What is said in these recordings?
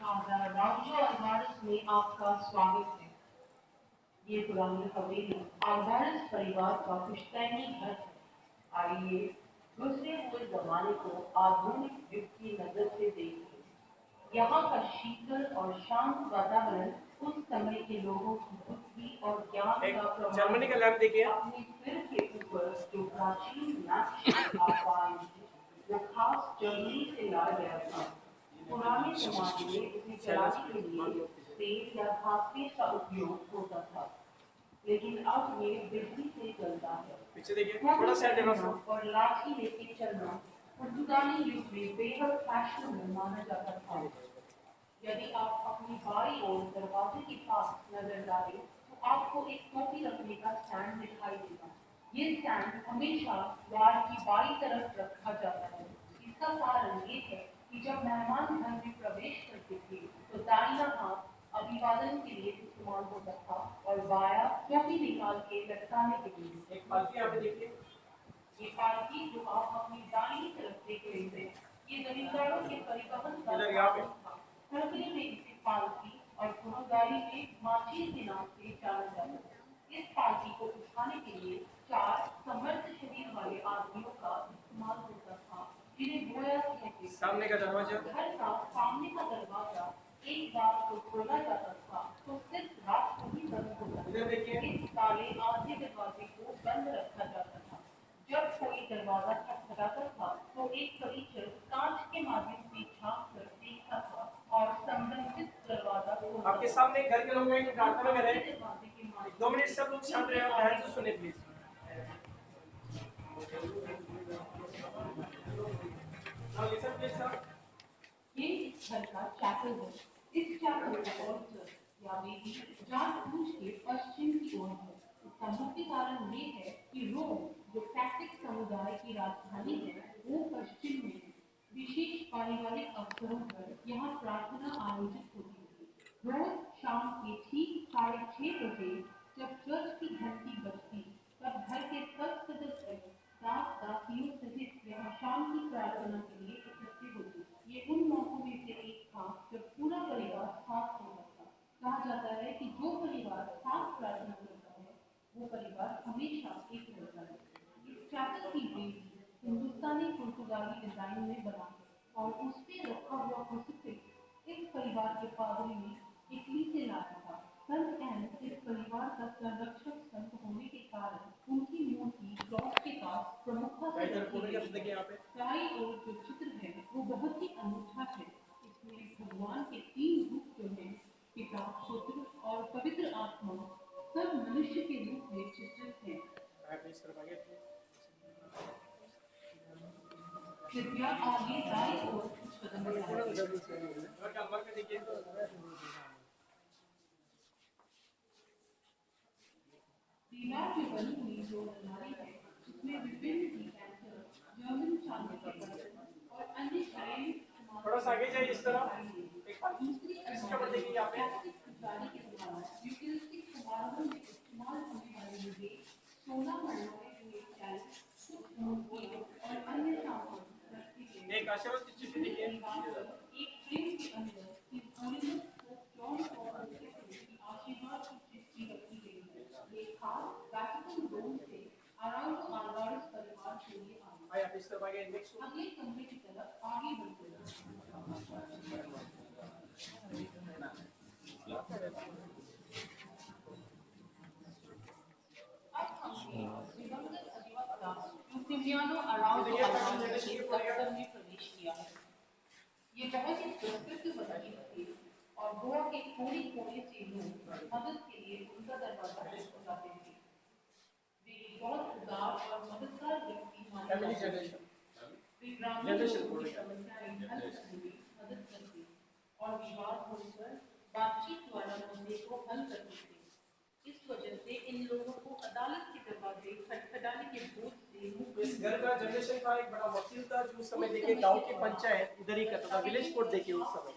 रामजो Alvarez में आपका स्वागत है। ये पुरानी हवेली अल्वारेस परिवार का पुश्तैनी घर है। आइए गुजरे हुए जमाने को आधुनिक युग की नजर से देखें। यहाँ का शीतल और शांत वातावरण उस समय के लोगों की बुद्धि और ज्ञान का जर्मनी का लैम्प देखिए अपने सिर के ऊपर जो प्राचीन नक्श आप पाएंगे वो खास जर्मनी से लाया गया था। पुराने जमाने में उसे जलाने के लिए तेल या भाप का उपयोग होता था, लेकिन अब ये बिजली से चलता है। पीछे देखिए थोड़ा साइड और लाठी लेके चलना पुर्तगाली युग में बेहद फैशनेबल माना जाता था। यदि आप अपनी बाई ओर दरवाजे के पास नजर डालें तो आपको एक टोपी रखने का स्टैंड दिखाई देगा। ये स्टैंड हमेशा द्वार की बाई तरफ रखा जाता है। इसका कारण ये है कि जब मेहमान घर में प्रवेश करते थे तो दाहिना हाथ अभिवादन के लिए इस्तेमाल होता था और बाया टोपी निकाल के लटकाने के लिए। एक पालकी यहाँ पे देखिए, ये पालकी जो आप अपनी दाहिनी तरफ देख रहे थे, ये जमींदारों के परिवहन का साधन था। सर्दियों में इसे पालकी और पुर्तगाली में माची के नाम से जाना जाता है। इस पालकी को उठाने के लिए 4 समर्थ शरीर वाले आदमियों का इस्तेमाल होता था, जिन्हें बोया कहते थे। सामने का दरवाजा, घर का सामने का दरवाजा एक बार तो खोला जाता था तो सिर्फ रात को ही बंद होता था। इधर देखिए, इस काले आधे दरवाजे को बंद रखा जाता था। जब कोई दरवाजा खटखटाता था तो एक परिचर कांच के माध्यम से झांक कर देखता था और संबंधित दरवाजा खोलता आपके था। सामने घर के लोग हैं प्रार्थना में रहे। दरवाजे के माध्यम 2 मिनट सब लोग शांत रहे और ध्यान से सुने please. Now listen please sir. ये इस घर का चैपल है। इस चैपल का ऑल्टर या वेदी जानबूझ के पश्चिम की ओर है। इसका मुख्य कारण ये है कि रोम, जो कैथोलिक समुदाय की राजधानी है, वो पश्चिम में है। विशेष पारिवारिक अवसरों पर यहाँ प्रार्थना आयोजित होती है। रोज शाम के ठीक 6:30 बजे जब चर्च की घंटी बजती, तब घर के सब सदस्य दास दासियों सहित यहाँ शाम की प्रार्थना के लिए इकट्ठे होते। ये उन मौकों में से एक था जब पूरा परिवार साथ होता था। कहा जाता है कि जो परिवार साथ प्रार्थना करता है वो परिवार हमेशा एक रहता है। इस चैपल की वेदी हिंदुस्तानी पुर्तगाली डिजाइन में बना है और उस पे रखा हुआ क्रूसिफिक्स इस परिवार के पादरी ने इटली से लाया था। संत एन इस परिवार का संरक्षक संत होने के कारण उनकी मूर्ति क्रॉस के पास प्रमुखता से रखी गई है। दाई ओर जो चित्र है वो बहुत ही अनूठा है। इसमें भगवान के 3 रूप जो हैं, पिता, पुत्र और पवित्र आत्मा, सब मनुष्य के रूप में चित्रित हैं। कृपया आगे दाई ओर कुछ कदम बढ़ाइए। दीवार में बनी हुई जो अलमारी है उसमें विभिन्न डिकैंटर, जर्मन चांदी के बर्तन और अन्य शैली थोड़ा सा आगे जाइए इस तरफ। दूसरी अलमारी कैथोलिक पुजारी के द्वारा यूकेरिस्टिक समारोह में इस्तेमाल होने वाले मुझे सोना मरवाए हुए चैलेंज, कुछ मूर्तियां और अन्य सामान रखी गई। एक आशीर्वाद की चिट्ठी देखिए। एक फ्रेम के अंदर इस holiness pope John Paul II की आशीर्वाद की चिट्ठी रखी गई है। ये खास वैटिकन रोम से अराउंडो अल्वारेस परिवार के लिए आई। आप इस तरफ आगे नेक्स्ट अगले कमरे की तरफ आगे बढ़ते हैं। अब हमने दिवंगत अधिवक्ता यूटिलियानो अराउंडो अल्वारेस के दफ्तर में प्रवेश किया है। ये बहुत ही प्रसिद्ध वकील थे और गोवा के कोने कोने से लोग मदद के लिए उनका दरवाजा खटखटाते थे। वे एक बहुत उदार और मददगार व्यक्ति माने जाते थे। वे ग्रामीण लोगों की समस्याएं हल करने में मदद करते और विवाद होने पर बातचीत द्वारा मसले को हल करते थे। इस वजह से इन लोगों को अदालत के दरवाजे खटखटाने के बोझ से इस घर का जनरेशन का एक बड़ा वकील था जो उस समय देखिए गांव की पंचायत इधर ही करता था, विलेज कोर्ट देखिए उस समय।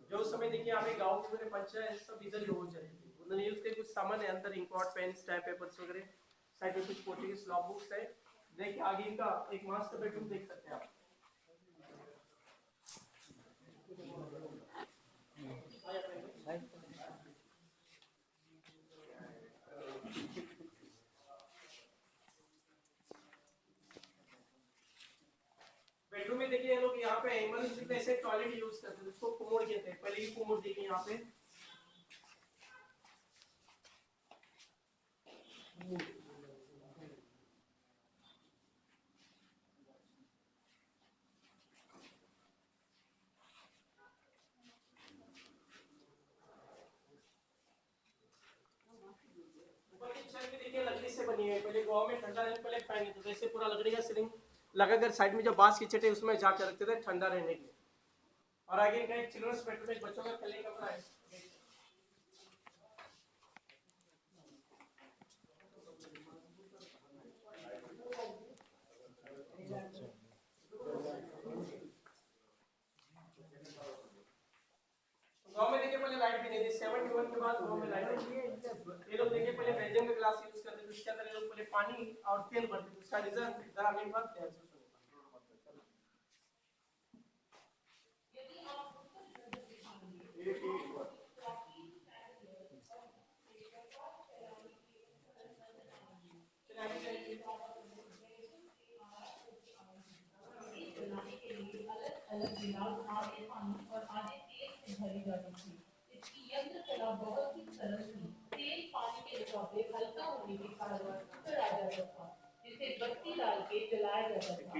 जो उस समय देखिए हमें गांव की पूरे पंचायत सब इधर ही हो जाती थी। उन्होंने यूज के कुछ सामान है अंदर, इंकॉर्ड पेन, स्टैम्प पेपर्स वगैरह, साइड में कुछ पोर्टुगीज लॉ बुक्स है देखिए आगे इनका एक मास्टर बेडरूम देख सकते हैं आप। बेडरूम में देखिए लोग यहाँ पे इमरजेंसी में ऐसे टॉयलेट यूज करते थे, उसको कुमोड कहते हैं। पहले ही कुमोड देखिए यहाँ पे। ऊपर की छत भी देखिए लकड़ी से बनी है। पहले गाँव में ठंडा रहने पहले फैन नहीं था, ऐसे पूरा लकड़ी का सीलिंग लगाकर साइड में जो बांस की चटे उसमें जाकर रखते थे ठंडा रहने के लिए। और आगे इनका एक चिल्ड्रंस बेडरूम, एक बच्चों का खेलने का कमरा है। गाँव में देखिए पहले लाइट भी नहीं थी, 71 के बाद गाँव में लाइट आई। ये लोग देखिए पहले बेल्जियम का ग्लास यूज करते थे, उसके अंदर ये लोग पहले पानी और तेल भरते थे। उसका रीजन जरा मेरी बात ध्यान से सुनिए। अलग गिलास आधे पानी और आधे तेल से भरी जाती थी। इसकी यंत्र कला बहुत ही सरल थी। तेल पानी के मुकाबले हल्का होने के कारण ऊपर आ जाता था, जिसे बत्ती डाल के जलाया जाता था।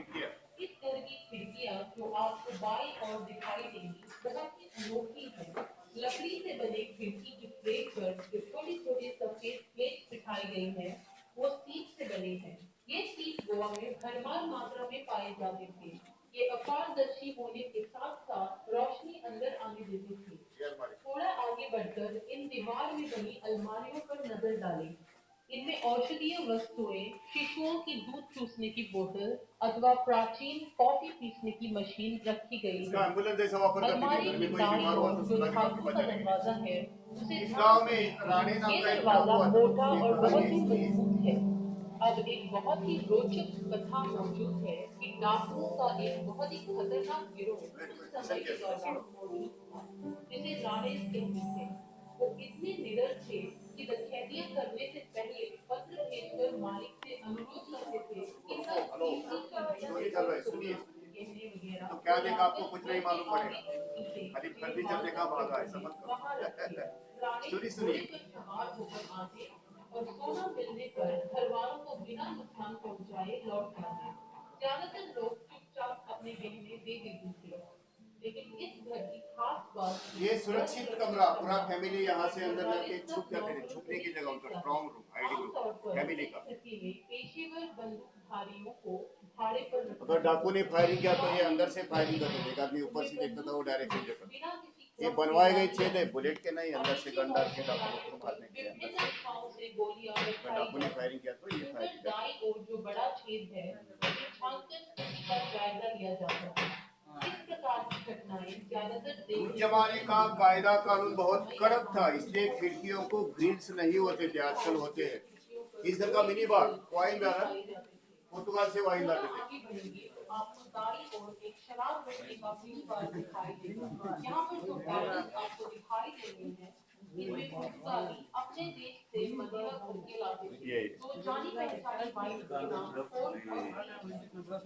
इस घर की खिड़कियां जो आपको बाईं ओर दिखाई देंगी बहुत ही अनोखी है। लकड़ी से बने खिड़की की प्लेट पर जो छोटी छोटी सफेद प्लेट बिठाई गई है वो सीप से बने हैं। ये सीप गोवा में भरमार मात्रा में पाए जाते थे। ये अपारदर्शी होने के साथ साथ रोशनी अंदर आने देते थे। थोड़ा आगे बढ़कर इन दीवार में बनी अलमारियों पर नजर डालें। इनमें औषधीय वस्तुएं, शिशुओं की दूध चूसने की बोतल अथवा प्राचीन कॉफी पीसने की मशीन रखी गई है। एम्बुलेंस जैसा वापर करती थी, अलमारी घर की में कोई दाईं बीमार हुआ ओर तो जो सुलाने धातु वापस का जाने के दरवाजा लिए। है उसे इस ध्यान गांव से में रानी नाम ये का एक दरवाजा डाकू आता मोटा था। और बहुत ही ये मजबूत है। अब एक बहुत ही रोचक कथा मौजूद है कि डाकुओं का एक बहुत ही खतरनाक गिरोह उस समय के दौरान मौजूद था, जिसे राणेस कहते थे। वो इतने निडर थे कि डकैतियां करने से पहले पत्र भेजकर मालिक से अनुरोध करते थे कि सब हेलो, कीमती चीजें स्टोरी चल रहा है, सुनिए सुनिए। गहने वगैरह तो क्या देखा आपको लाकर कुछ घर नहीं के मालूम आगे पड़ेगा, के पीछे खाली जो फर्नीचर देखा हिफाजत भागा, के ऐसा मत वहां रखे। करो। रानी स्टोरी घोड़े सुनिए। पर सवार होकर आते और सोना मिलने पर घर वालों को बिना नुकसान पहुंचाए लौट जाते। ज्यादातर लोग चुपचाप अपने गहने दे देते थे, लेकिन इस घर की खास बात थी ये यह सुरक्षित सुरक्षित कमरा, पूरा कमरा। फैमिली यहाँ से अंदर दरवाजे जाके सब छुप जाते थे, नौकरों छुपने से की जगह उनका जाते। स्ट्रॉन्ग रूम, हाइडिंग आमतौर रूम पर फैमिली इस का। स्थिति में पेशेवर बंदूकधारियों को भाड़े पर रखा अगर डाकू ने जाता। फायरिंग किया तो ये दीवार अंदर से में फायरिंग करते थे, एक आदमी ऊपर से उन्हें देखता था, वो बंदूक के डायरेक्शन साथ देता था। बिना किसी ये क्रम के बनवाए गए डाल छेद है, दिया बुलेट के नहीं, अंदर से गन डाल के डाकू को मारने के लिए अंदर विभिन्न से। दिशाओं से गोलियां अगर बरसाई डाकू ने जाती। फायरिंग किया तो ये ऊपर फायरिंग करते। दाईं ओर जो बड़ा छेद है उसे छानकर स्थिति का जायजा लिया जाता है। इस प्रकार की घटनाएं ज्यादातर उस देखने जमाने को का मिलती हैं। कायदा कानून बहुत समय कड़क था, आसान इसलिए और खिड़कियों को ग्रिल्स नहीं होते थे, आजकल होते हैं। खिड़कियों पर इस घर का मिनी बार वाइन बैरल पाए जाते थे। पुर्तगाल से वाइन थोड़ा लाते थे। आगे बढ़ेंगे तो आपको दाईं ओर एक शराब रखने का मिनी बार दिखाई देगा। यहाँ पर जो बैरल्स आपको दिखाई दे रहे हैं इनमें पुर्तगाली अपने देश से मदिरा भर के लाते थे। तो जानी पहचानी वाइन के नाम फोर्ट और रीच।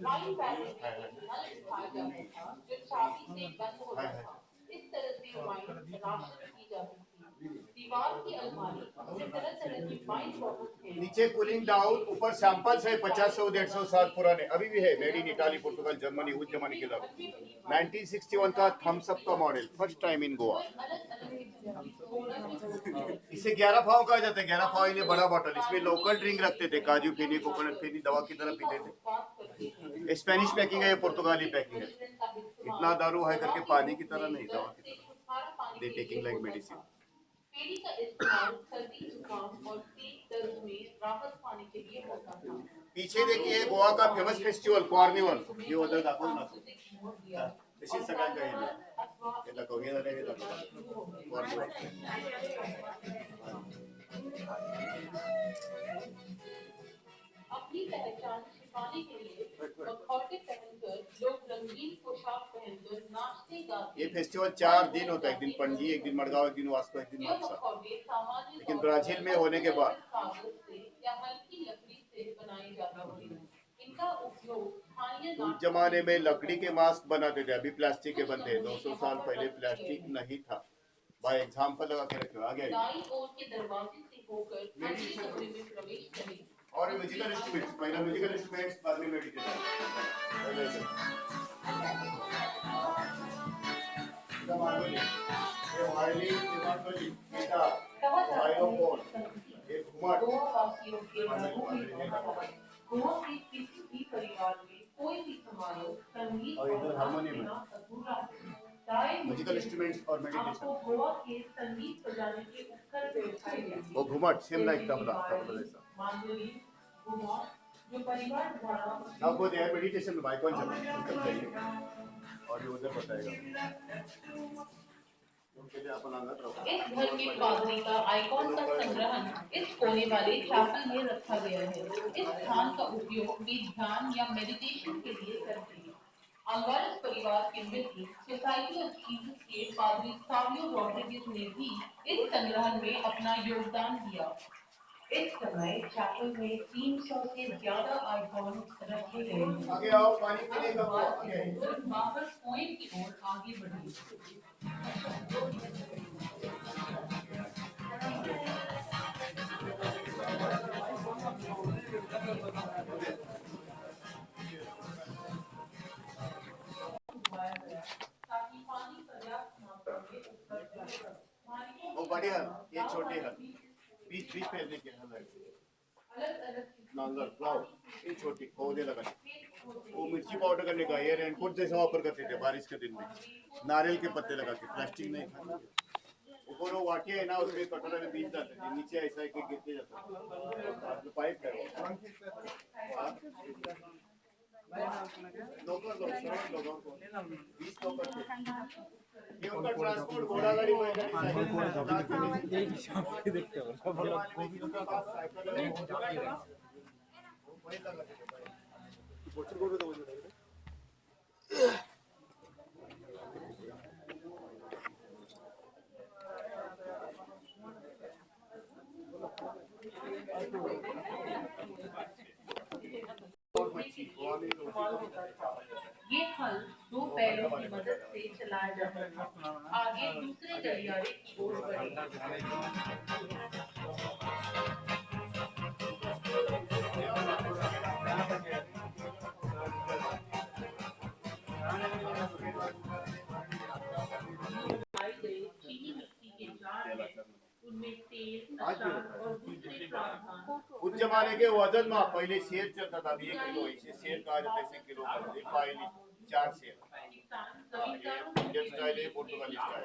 वाइन बैरल में एक नल दिखाया जाता था जो चाबी से बंद होता था। इस तरह से वाइन राशन की जाती थी। दीवार की अलमारी में तरह तरह की वाइन बॉटल्स हैं। नीचे कूलिंग डाउन, ऊपर सैंपल्स है 50 100 150 साल पुराने, अभी भी है, made in Italy Portugal Germany, उस जमाने के लोग। 1961 का थम्स अप का model, first time in Goa. इसे 11 पाव कहा जाता है, 11 पाव इन्हें बड़ा बॉटल। इसमें लोकल ड्रिंक रखते थे, काजू फेनी, कोकोनट फेनी, दवा की तरह पीते थे। स्पेनिश पैकिंग है, पुर्तगाली पैकिंग है। इतना दारू है करके पानी की तरह नहीं, दवा की तरह। They taking like medicine. फेरी का इस्तेमाल सर्दी, जुकाम और पेट दर्द में राहत पाने के लिए होता था। पीछे देखिए गोवा का फेमस फेस्टिवल कार्निवल, ये उधर दाखवून ना। दिस इज सगळ्यात काही हे दाखव, हे झालं, हे दाखव कार्निवल। अपनी पहचान दिखाने के लिए मखौटे पहनकर लोग रंगीन पोशाक पहनकर नाचते गाते। ये फेस्टिवल 4 दिन होता है, एक दिन पणजी, एक दिन मडगांव, एक दिन वास्को, एक दिन ये माक्सा। मखौटे सामान्य लेकिन तौर ब्राजील पर में होने के बाद कागज से या हल्की लकड़ी से बनाए जाते हैं। इनका उपयोग स्थानीय उस जमाने में लकड़ी के मास्क बनाते थे, अभी प्लास्टिक के बनते हैं। 200 साल पहले प्लास्टिक नहीं था। बाय एग्जाम्पल लगा के रखे, आगे दाईं ओर के दरवाजे से होकर अगले कमरे में प्रवेश करें। और म्यूजिकल इंस्ट्रूमेंट्स, पहला म्यूजिकल इंस्ट्रूमेंट्स, बाद में मेडिटेशन। ये वायलिन, मांडोलिन, गिटार, साइलोफोन, ये घुमट। गोवा वासियों के रंगों में रंगा है। गोवा के किसी भी परिवार में कोई भी समारोह संगीत और इधर हारमोनियम है। बिना अधूरा है। दाएं म्यूजिकल इंस्ट्रूमेंट्स और आपको मेडिटेशन। गोवा के संगीत बजाने के उपकरण दिखाई देंगे। वो घुमट सेम लाइक तबला, तबला जैसा। मांडोलिन, घुमट जो परिवार द्वारा अब वो देयर मेडिटेशन में माइक ऑन चल और ये उधर बताएगा। उनके लिए अपन अंदर रखो। इस घर के पादरी का आइकॉन का संग्रहण इस कोने वाले चैपल में रखा गया है। इस स्थान का उपयोग वे ध्यान या मेडिटेशन के लिए करते हैं। अल्वारेस परिवार के मित्र सोसाइटी ऑफ जीसस के पादरी सावियो रॉड्रिगेज ने भी इस संग्रहण में अपना योगदान दिया। इस समय चैपल में 300 से ज्यादा आइकॉन रखे गए हैं। आगे आओ, पानी पीने का आगे आइए। वापस पोएम की ओर आगे बढ़े। ताकि पानी पर्याप्त मात्रा में उपलब्ध हो। वो बड़े हल, ये छोटे हल, बीच बीच फैलने के हल है। अलग-अलग नांगर, प्लाव, ये छोटी पौधे लगाने। वो मिर्ची पाउडर करने का, ये रेनकोट जैसा वापर करते थे बारिश के दिन में। नारियल के पत्ते लगा के, प्लास्टिक नहीं खाते। ऊपर वो वाटिया है ना, उसमें कटोरा में बीज डालते थे, नीचे ऐसा है कि गिरते जाता है। पाइप है लोगों को 20 लोग करते। ये उनका ट्रांसपोर्ट घोड़ा गाड़ी में एक हिसाब से देखते हो सब लोग को भी ये हल 2 बैलों की मदद से चलाया जाता है। आगे दूसरे गलियारे की ओर बढ़े। चीनी मिट्टी के जार में उनमें तेल, अचार और दूसरे प्रावधान। उस जमाने के वजन में पहले शेर चलता था, 1 किलो, इसे शेर कहा जाता है, इसे किलो कहते हैं। पाइली 4 शेर। इंडियन स्टाइल है, पुर्तगाली स्टाइल।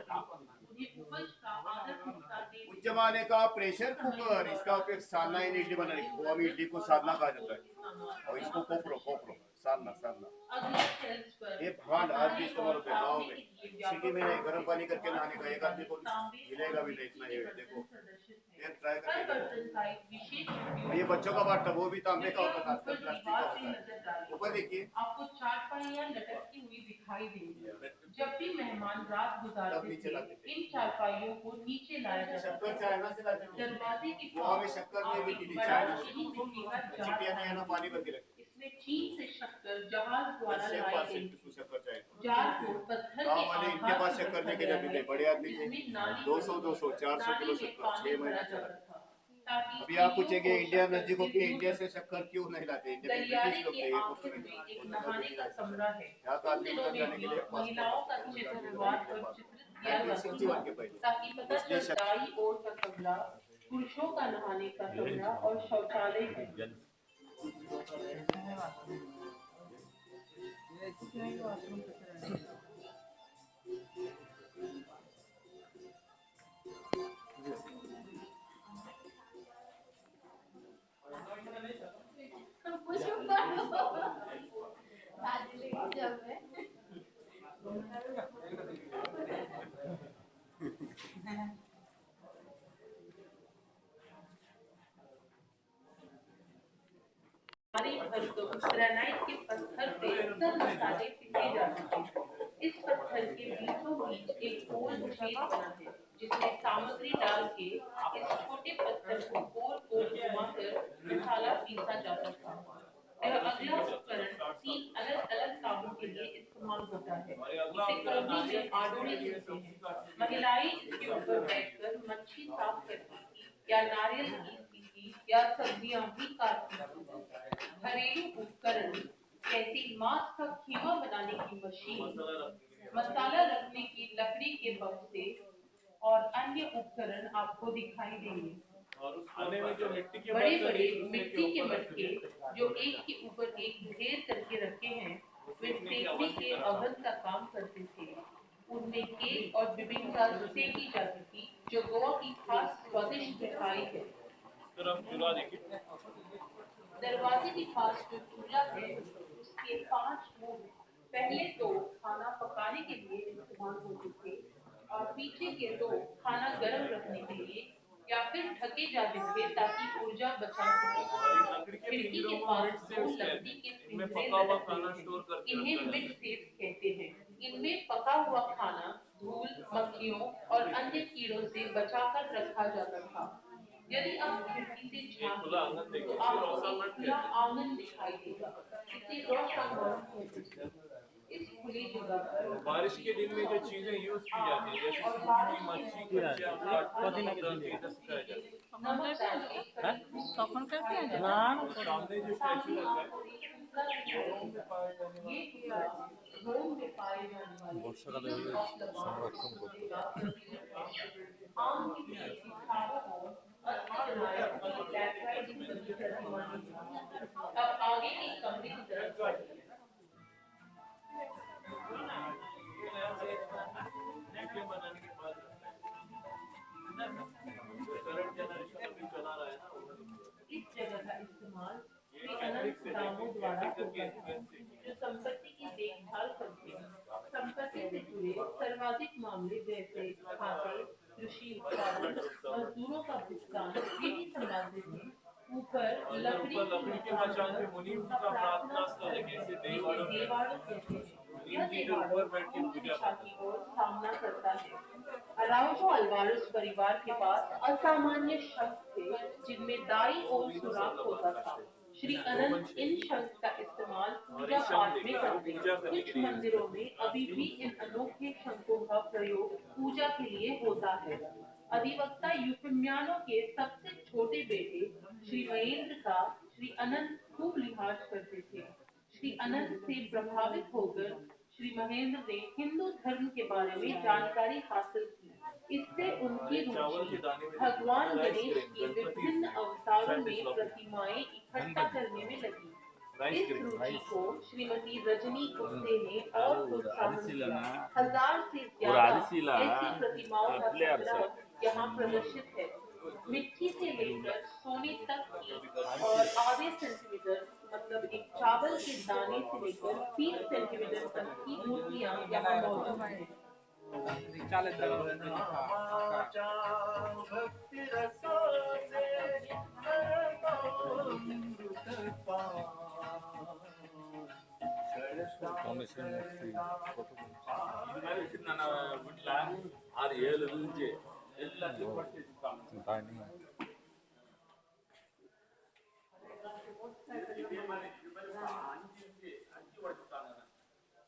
उस जमाने का प्रेशर कुकर, इसका उपयोग सालना इडली बनाने, गोवा में इडली को सालना कहा जाता है, और इसको कोपरो सालना। ये भांड आज भी इस्तेमाल होता है गाँव में। सिटी में नहीं, गर्म पानी करके नहाने का, एक आदमी को मिलेगा भी नहीं इतना। ये देखो, ये ट्राई करके। ये बच्चों का बात, वो भी तांबे का होता था, आजकल प्लास्टिक का होता है। ऊपर देखिए, आपको चारपाइयां लटकती हुई दिखाई देंगी। जब भी मेहमान रात गुजारते थे, इन चारपाइयों को नीचे लाया जाता था। शक्कर चाइना से लाते थे। दरवाजे के गोवा में शक्कर नहीं मिलती थी, चाइना से। चिटिया नहीं आना, पानी भर के रखते। इसमें चीन से शक्कर जहाज द्वारा लाई गई। शक्कर चाहिए। जार को पत्थर गाँव के वाले इनके आकार पास से शक्कर लेके रखा जाते थे, गया बड़े आदमी थे। जिसमें नाली 200, 400 किलो नाली में शक्कर, पानी 6 भरा महीने जाता चला। था। ताकि अभी आप पूछेंगे इंडिया नजदीक हो कि इंडिया से शक्कर क्यों नहीं लाते? इंडिया में गलियारे ब्रिटिश लोग के थे, आखिर में एक नहाने का कमरा है। यहाँ का उन आदमी दिनों उधर में जाने के भी लिए महिलाओं का चित्र दीवार पर चित्रित किया जाता 1961 के था पहले। ताकि पता चल दाईं ओर का कमरा पुरुषों का नहाने का कमरा और शौचालय है। ग्रेनाइट के पत्थर पे सब मसाले पीसे जाते थे। इस पत्थर के बीचों बीच एक गोल छेद बना है, जिसमें सामग्री डाल के इस छोटे पत्थर को गोल गोल घुमाकर मसाला पीसा जाता था। यह अगला उपकरण 3 अलग अलग कामों के लिए इस्तेमाल होता है। इसे कोहनी में आड़ोड़े कहते हैं। महिलाएं इसके ऊपर बैठकर मच्छी साफ करती थी या नारियल पीसती थी या सब्जियां भी काटती थी। घरेलू उपकरण जैसे मांस का खीमा बनाने की मशीन, मसाला रखने की लकड़ी के बक्से और अन्य उपकरण आपको दिखाई देंगे। और उस कोने में जो मिट्टी के बड़े बर्तन बड़े है, उसके मिट्टी के ऊपर मटके जो एक के ऊपर एक ढेर करके रखे हैं, वे सेकने के अवन का काम करते थे। उनमें केक और बिबिंका सेकी जाती थी, जो गोवा की खास स्वादिष्ट मिठाई है। तरफ चूल्हा देखिए। दरवाजे के पास जो चूल्हा है, उसके 5 मुंह हैं। पहले 2 खाना पकाने के लिए इस्तेमाल होते थे और पीछे के 2 खाना गर्म रखने के लिए या फिर ढके जाते थे ताकि ऊर्जा बचा सके। खिड़की के पास 2 लकड़ी के इनमें पिंजरे पका हुआ लगे खाना हैं। स्टोर करके इन्हें रखा मिड जाता सेफ कहते हैं। इनमें पका हुआ खाना धूल, मक्खियों और अन्य कीड़ों से बचाकर रखा जाता था। यदि आप खिड़की से है। खुला आंगन झांकें देखिए, तो इसे आपको रोसा एक मत खुला कहते हैं। आंगन दिखाई देगा। इसे रोसा मत कहते हैं। इस खुली जगह पर बारिश के दिन में जो चीजें यूज की जाती है, जैसे और सूखी मच्छी, कच्चे आम कदिना के डाल के इधर सुखाया जाता है। नमक डाल के তখন কাটে আগে না और सामने जो स्टैचू रखा है, रोम में पाए जाने वाले ये रोम में पाए जाने वाले বর্ষাকালে সংরক্ষণ করতে आम की पेड़ की छालों को ब्लैक राइस की तरह मानी। अब आगे एक कमरे की तरफ बढ़िए। वीडियो बनाने के बाद करंट जनरेशन अभी चला रहा है ना, इस जगह का इस्तेमाल श्री अनंत दामों द्वारा होता है, जो संपत्ति की देखभाल करते हैं। संपत्ति से जुड़े सर्वाधिक मामले जैसे खाते, कृषि उत्पादन, मजदूरों का भुगतान ये भी संबंधित हैं। ऊपर लकड़ी के मचान पे मुनीम जी का प्रार्थना स्थल है, कैसे देवाड़ों में देवाड़ों कहते हैं। मुनीम जी इधर ऊपर बैठ के पूजा दिशा करते की ओर सामना करता है। अराउजो अल्वारेस परिवार के पास असामान्य शंख थे, जिनमें दाई ओर सुराख होता था। श्री अनंत इन शंख का इस्तेमाल पूजा पाठ में करते हैं। कुछ मंदिरों में अभी भी इन अनोखे शंखों का प्रयोग पूजा के लिए होता है। अधिवक्ता यूफिमियानो के सबसे छोटे बेटे श्री महेंद्र का श्री अनंत खूब लिहाज करते थे। श्री अनंत से प्रभावित होकर श्री महेंद्र ने हिंदू धर्म के बारे में जानकारी हासिल की। इससे उनकी रुचि भगवान गणेश की विभिन्न अवतारों में प्रतिमाएं इकट्ठा करने में लगी। इस रुचि को श्रीमती रजनी गुप्ते ने और प्रोत्साहन दिया। 1000 से ज्यादा ऐसी प्रतिमाओं का संग्रह यहाँ प्रदर्शित है। मिट्टी से लेकर सोने तक की और आधे सेंटीमीटर मतलब एक चावल के दाने से लेकर 30 सेंटीमीटर तक की मूर्तियाँ यहाँ मौजूद हैं। ನನ್ನ ಬಿಟ್ಲ 6-7 ಮುಂಚೆ ಎಲ್ಲ దాన్ని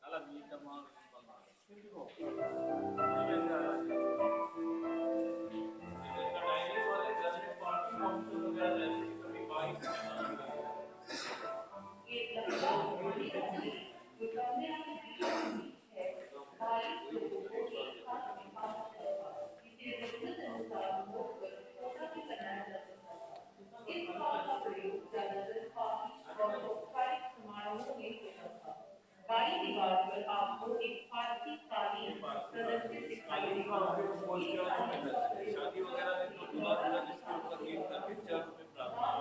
நல்லா நீட்டமா बाई दीवार पर आपको एक फारसी कालीन प्रदर्शित दिखाई देगा। शादी वगैरह में तो दूल्हा दूल्हा जिसके ऊपर नींद करके चर्च में प्रार्थना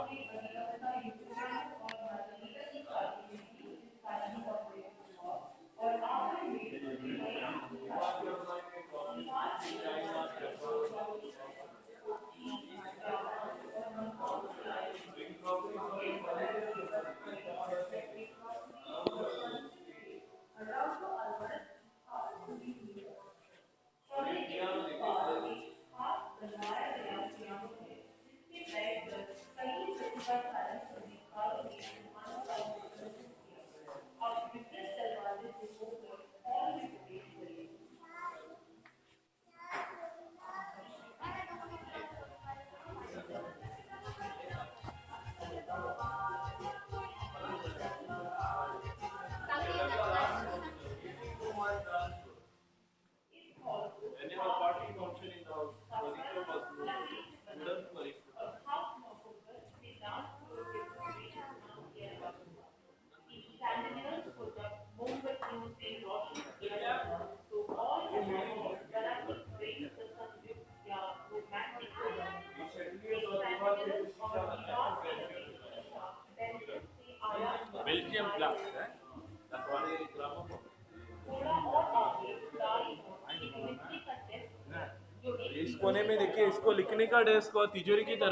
Porcelain glass, eh? हमारे ग्रामोफोन इस कोने में देखिए, इसको लिखने का डेस्क और तिजोरी की तरह